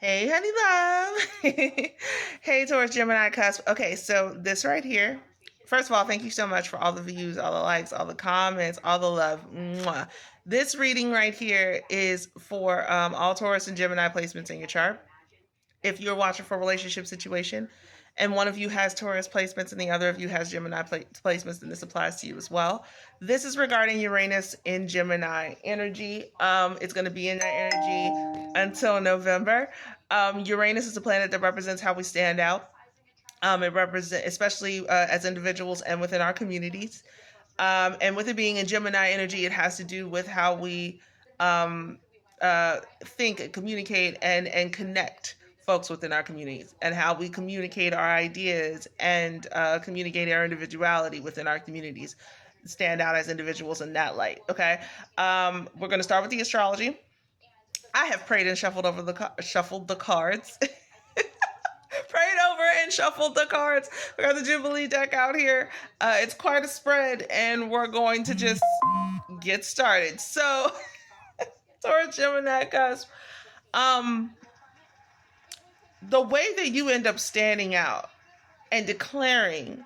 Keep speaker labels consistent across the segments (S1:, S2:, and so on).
S1: Hey, honey love. Hey, Taurus Gemini Cusp. Okay, so this right here. First of all, thank you so much for all the views, all the likes, all the comments, all the love. Mwah. This reading right here is for all Taurus and Gemini placements in your chart. If you're watching for a relationship situation and one of you has Taurus placements and the other of you has Gemini placements, then this applies to you as well. This is regarding Uranus in Gemini energy. It's going to be in that energy until November. Uranus is a planet that represents how we stand out. It represents, especially as individuals and within our communities. And with it being in Gemini energy, it has to do with how we think, communicate, and connect folks within our communities, and how we communicate our ideas and communicate our individuality within our communities, stand out as individuals in that light. Okay, we're going to start with the astrology. I have prayed and shuffled the cards. Prayed over and shuffled the cards. We got the Jubilee deck out here. It's quite a spread, and we're going to just get started. So, Taurus Gemini Cusp. The way that you end up standing out and declaring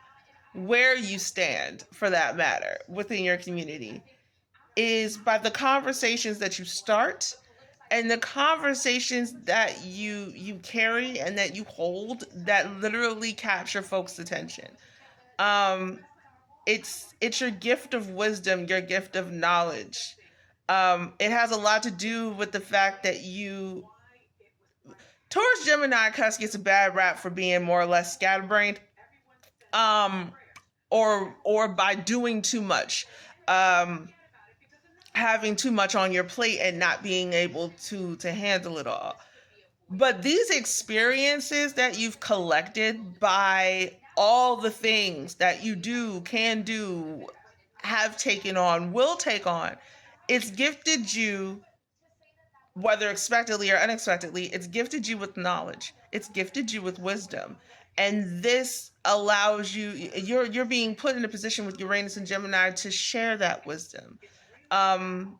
S1: where you stand, for that matter, within your community, is by the conversations that you start and the conversations that you carry and that you hold that literally capture folks' attention. It's your gift of wisdom, your gift of knowledge. It has a lot to do with the fact that Taurus Gemini Cusp gets a bad rap for being more or less scatterbrained, or by doing too much, having too much on your plate and not being able to handle it all. But these experiences that you've collected by all the things that you do, can do, have taken on, will take on, it's gifted you, whether expectedly or unexpectedly, it's gifted you with knowledge. It's gifted you with wisdom. And this allows you're being put in a position with Uranus and Gemini to share that wisdom. And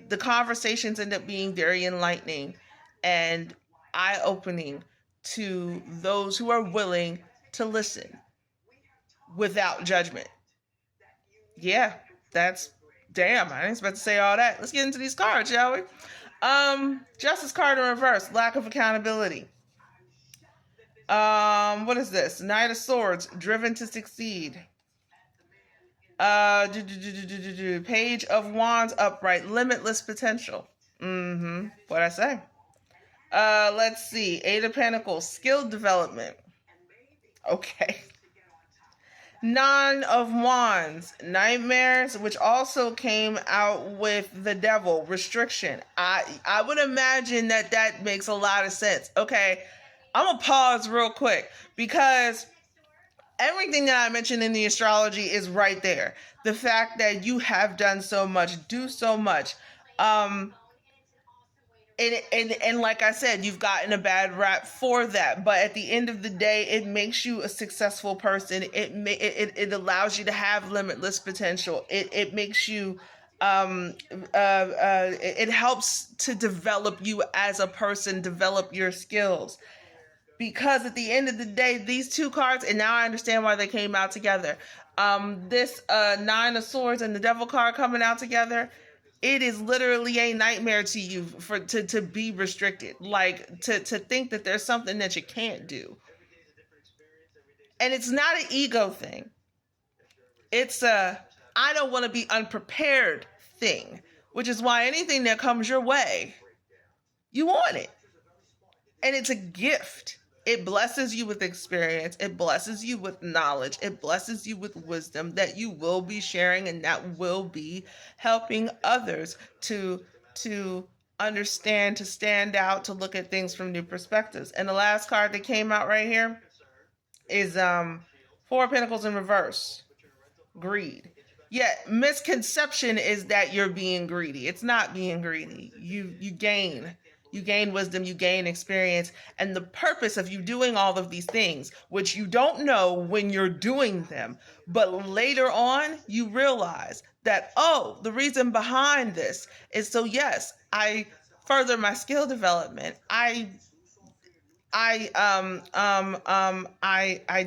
S1: the conversations end up being very enlightening and eye-opening to those who are willing to listen without judgment. Yeah, damn, I didn't expect to say all that. Let's get into these cards, shall we? Justice card in reverse, lack of accountability. What is this? Knight of Swords, driven to succeed. Page of Wands upright, limitless potential. What'd I say? Let's see. Eight of Pentacles, skill development. Okay. Nine of Wands, nightmares, which also came out with the Devil, restriction. I would imagine that makes a lot of sense. Okay, I'm gonna pause real quick because everything that I mentioned in the astrology is right there. The fact that you have done so much, do so much. And like I said, you've gotten a bad rap for that. But at the end of the day, it makes you a successful person. It allows you to have limitless potential. It makes you, it helps to develop you as a person, develop your skills. Because at the end of the day, these two cards, and now I understand why they came out together. This Nine of Swords and the Devil card coming out together, it is literally a nightmare to you to be restricted, like to think that there's something that you can't do. And it's not an ego thing. It's a I don't want to be unprepared thing, which is why anything that comes your way, you want it. And it's a gift. It blesses you with experience. It blesses you with knowledge. It blesses you with wisdom that you will be sharing and that will be helping others to understand, to stand out, to look at things from new perspectives. And the last card that came out right here is Four of Pentacles in reverse. Greed. Yeah, misconception is that you're being greedy. It's not being greedy. You gain. You gain wisdom, you gain experience, and the purpose of you doing all of these things, which you don't know when you're doing them, but later on you realize that, oh, the reason behind this is so yes, I further my skill development. I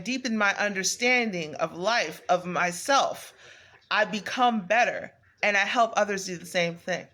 S1: deepen my understanding of life, of myself. I become better, and I help others do the same thing.